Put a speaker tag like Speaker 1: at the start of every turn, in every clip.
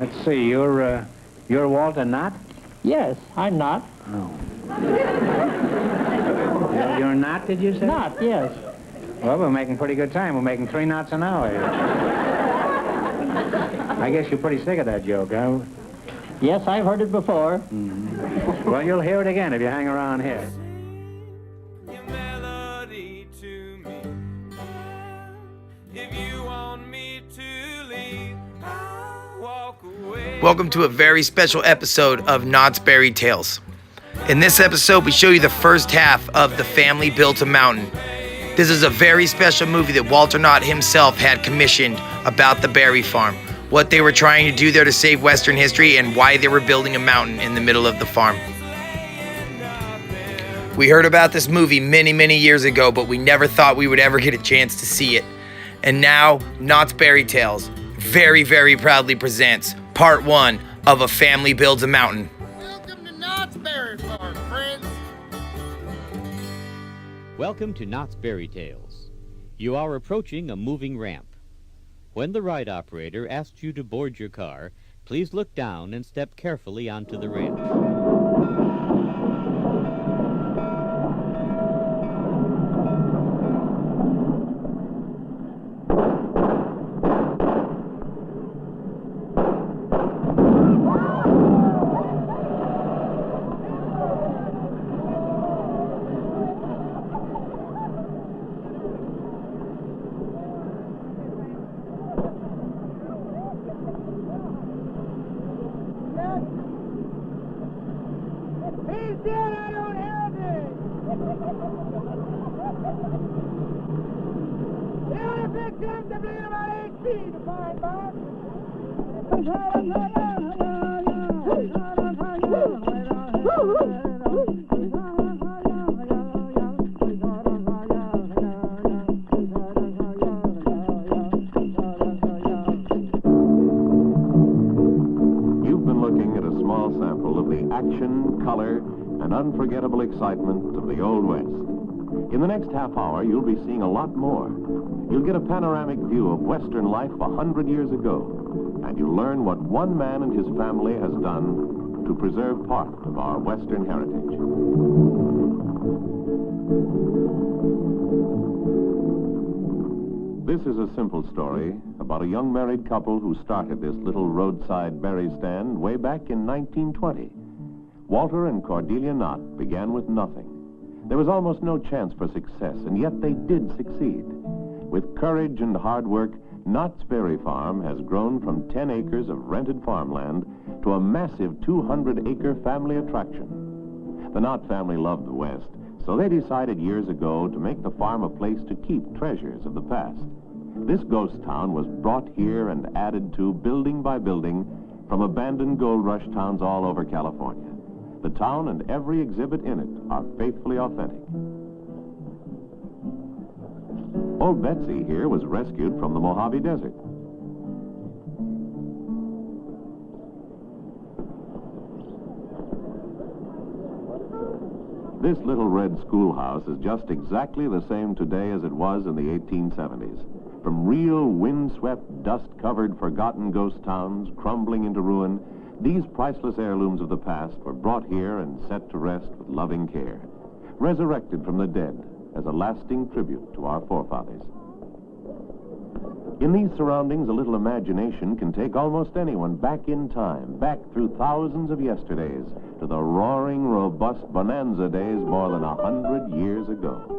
Speaker 1: Let's see, you're Walter Knott?
Speaker 2: Yes, I'm Knott.
Speaker 1: Oh. You're Knott, did you say?
Speaker 2: Knott, yes.
Speaker 1: Well, we're making pretty good time. We're making 3 knots an hour here. I guess you're pretty sick of that joke, huh?
Speaker 2: Yes, I've heard it before.
Speaker 1: Mm-hmm. Well, you'll hear it again if you hang around here.
Speaker 3: Your melody to me. If you want me to leave, I'll walk away.
Speaker 4: Welcome to a very special episode of Knott's Fairy Tales. In this episode, we show you the first half of The Family Built a Mountain. This is a very special movie that Walter Knott himself had commissioned about the Berry Farm, what they were trying to do there to save Western history, and why they were building a mountain in the middle of the farm. We heard about this movie many, many years ago, but we never thought we would ever get a chance to see it. And now, Knott's Fairy Tales very, very proudly presents Part 1 of A Family Builds a Mountain.
Speaker 5: Welcome to Knott's Berry Farm, friends.
Speaker 6: Welcome to Knott's Fairy Tales. You are approaching a moving ramp. When the ride operator asks you to board your car, please look down and step carefully onto the ramp.
Speaker 5: He's dead, I don't have it. The only big guns are bleeding about 8 feet, to find Bob.
Speaker 7: You've been looking at a small sample of the action, color, and unforgettable excitement of the Old West. In the next half hour, you'll be seeing a lot more. You'll get a panoramic view of Western life 100 years ago, and you'll learn what one man and his family has done to preserve part of our Western heritage. This is a simple story about a young married couple who started this little roadside berry stand way back in 1920. Walter and Cordelia Knott began with nothing. There was almost no chance for success, and yet they did succeed. With courage and hard work, Knott's Berry Farm has grown from 10 acres of rented farmland to a massive 200-acre family attraction. The Knott family loved the West, so they decided years ago to make the farm a place to keep treasures of the past. This ghost town was brought here and added to building by building from abandoned gold rush towns all over California. The town and every exhibit in it are faithfully authentic. Old Betsy here was rescued from the Mojave Desert. This little red schoolhouse is just exactly the same today as it was in the 1870s. From real wind-swept, dust-covered, forgotten ghost towns crumbling into ruin, these priceless heirlooms of the past were brought here and set to rest with loving care, resurrected from the dead as a lasting tribute to our forefathers. In these surroundings, a little imagination can take almost anyone back in time, back through thousands of yesterdays, to the roaring, robust bonanza days more than 100 years ago.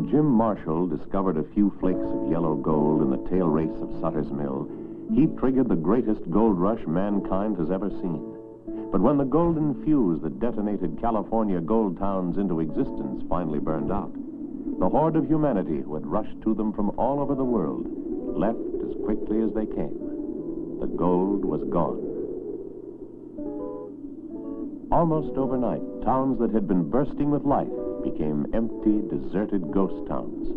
Speaker 7: when Jim Marshall discovered a few flakes of yellow gold in the tail race of Sutter's Mill, he triggered the greatest gold rush mankind has ever seen. But when the golden fuse that detonated California gold towns into existence finally burned out, the horde of humanity who had rushed to them from all over the world left as quickly as they came. The gold was gone. Almost overnight, towns that had been bursting with life became empty, deserted ghost towns.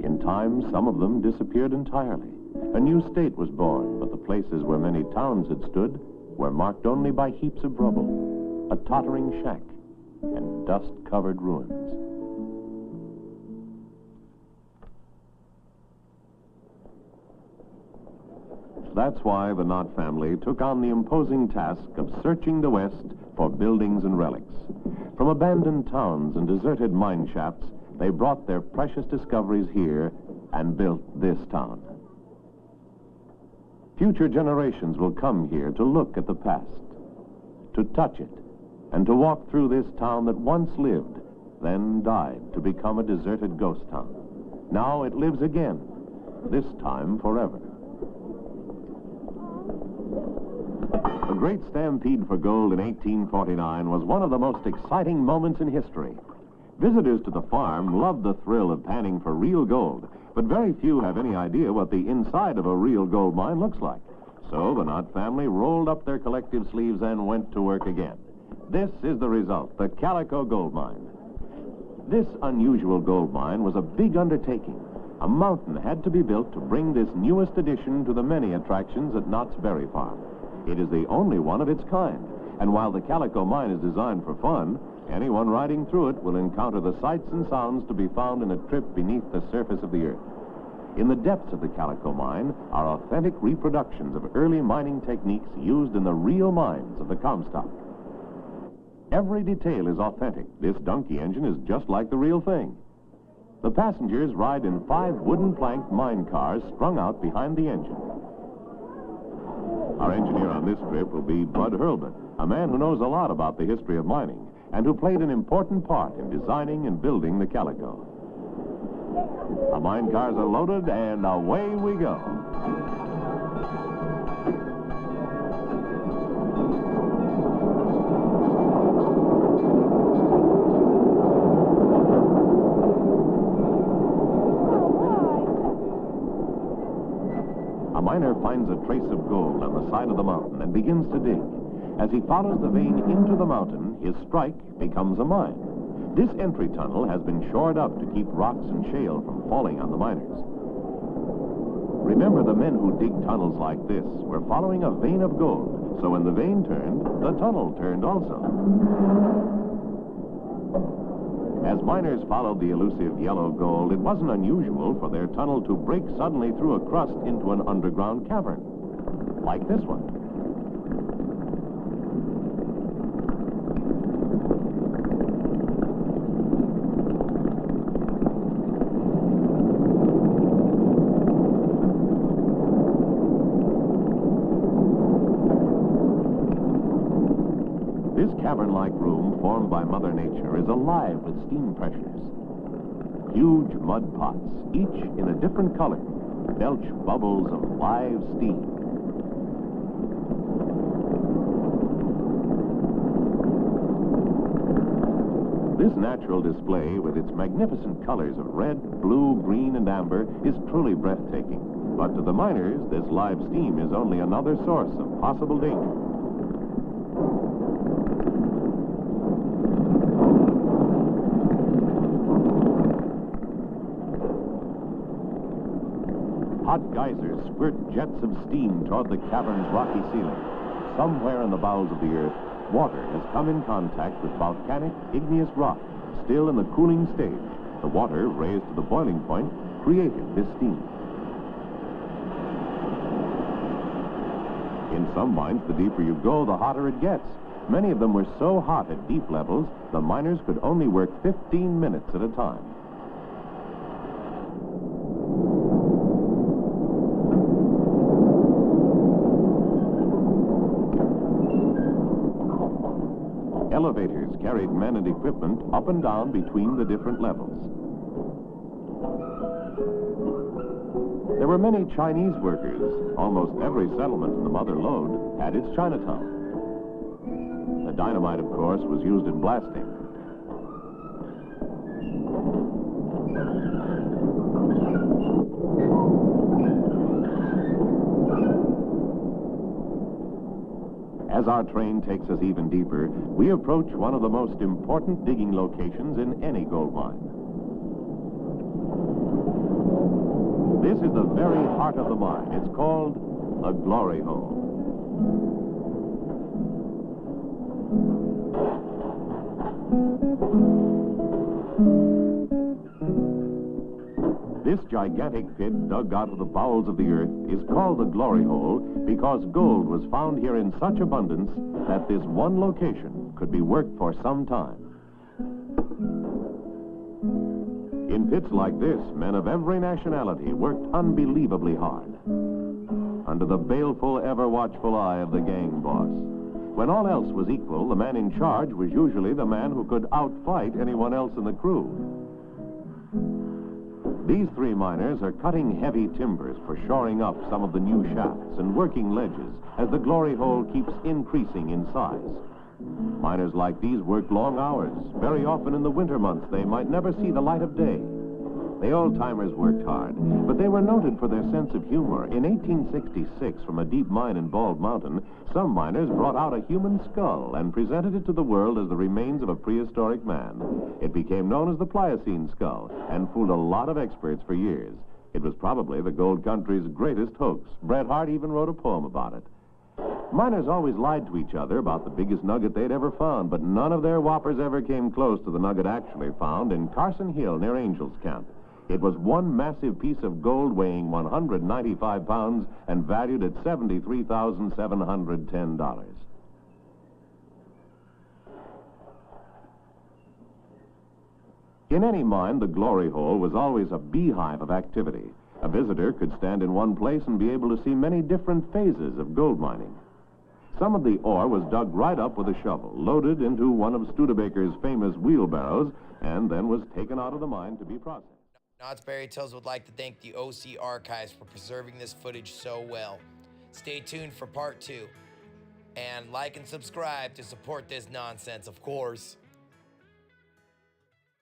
Speaker 7: In time, some of them disappeared entirely. A new state was born, but the places where many towns had stood were marked only by heaps of rubble, a tottering shack, and dust-covered ruins. That's why the Knott family took on the imposing task of searching the West for buildings and relics. From abandoned towns and deserted mine shafts, they brought their precious discoveries here and built this town. Future generations will come here to look at the past, to touch it, and to walk through this town that once lived, then died to become a deserted ghost town. Now it lives again, this time forever. The great stampede for gold in 1849 was one of the most exciting moments in history. Visitors to the farm loved the thrill of panning for real gold, but very few have any idea what the inside of a real gold mine looks like. So the Knott family rolled up their collective sleeves and went to work again. This is the result, the Calico gold mine. This unusual gold mine was a big undertaking. A mountain had to be built to bring this newest addition to the many attractions at Knott's Berry Farm. It is the only one of its kind, and while the Calico mine is designed for fun, anyone riding through it will encounter the sights and sounds to be found in a trip beneath the surface of the earth. In the depths of the Calico mine are authentic reproductions of early mining techniques used in the real mines of the Comstock. Every detail is authentic. This donkey engine is just like the real thing. The passengers ride in 5 wooden planked mine cars strung out behind the engine. Our engineer on this trip will be Bud Hurlbut, a man who knows a lot about the history of mining and who played an important part in designing and building the Calico. The mine cars are loaded, and away we go. A miner finds a trace of gold on the side of the mountain and begins to dig. As he follows the vein into the mountain, his strike becomes a mine. This entry tunnel has been shored up to keep rocks and shale from falling on the miners. Remember, the men who dig tunnels like this were following a vein of gold, so when the vein turned, the tunnel turned also. As miners followed the elusive yellow gold, it wasn't unusual for their tunnel to break suddenly through a crust into an underground cavern, like this one. This cavern-like room formed by Mother Nature is alive with steam pressures. Huge mud pots, each in a different color, belch bubbles of live steam. This natural display, with its magnificent colors of red, blue, green, and amber, is truly breathtaking. But to the miners, this live steam is only another source of possible danger. Hot geysers squirt jets of steam toward the cavern's rocky ceiling. Somewhere in the bowels of the earth, water has come in contact with volcanic, igneous rock. Still in the cooling stage, the water, raised to the boiling point, created this steam. In some mines, the deeper you go, the hotter it gets. Many of them were so hot at deep levels, the miners could only work 15 minutes at a time. elevators carried men and equipment up and down between the different levels. There were many Chinese workers. Almost every settlement in the Mother Lode had its Chinatown. The dynamite, of course, was used in blasting. As our train takes us even deeper, we approach one of the most important digging locations in any gold mine. This is the very heart of the mine. It's called a glory hole. This gigantic pit dug out of the bowels of the earth is called the glory hole because gold was found here in such abundance that this one location could be worked for some time. In pits like this, men of every nationality worked unbelievably hard, under the baleful, ever-watchful eye of the gang boss. When all else was equal, the man in charge was usually the man who could outfight anyone else in the crew. These three miners are cutting heavy timbers for shoring up some of the new shafts and working ledges as the glory hole keeps increasing in size. Miners like these work long hours. Very often in the winter months, they might never see the light of day. The old-timers worked hard, but they were noted for their sense of humor. In 1866, from a deep mine in Bald Mountain, some miners brought out a human skull and presented it to the world as the remains of a prehistoric man. It became known as the Pliocene skull and fooled a lot of experts for years. It was probably the gold country's greatest hoax. Bret Harte even wrote a poem about it. Miners always lied to each other about the biggest nugget they'd ever found, but none of their whoppers ever came close to the nugget actually found in Carson Hill near Angels Camp. It was one massive piece of gold weighing 195 pounds and valued at $73,710. In any mine, the glory hole was always a beehive of activity. A visitor could stand in one place and be able to see many different phases of gold mining. Some of the ore was dug right up with a shovel, loaded into one of Studebaker's famous wheelbarrows, and then was taken out of the mine to be processed.
Speaker 4: Knott's Berry Tales would like to thank the OC Archives for preserving this footage so well. Stay tuned for part 2. And like and subscribe to support this nonsense, of course.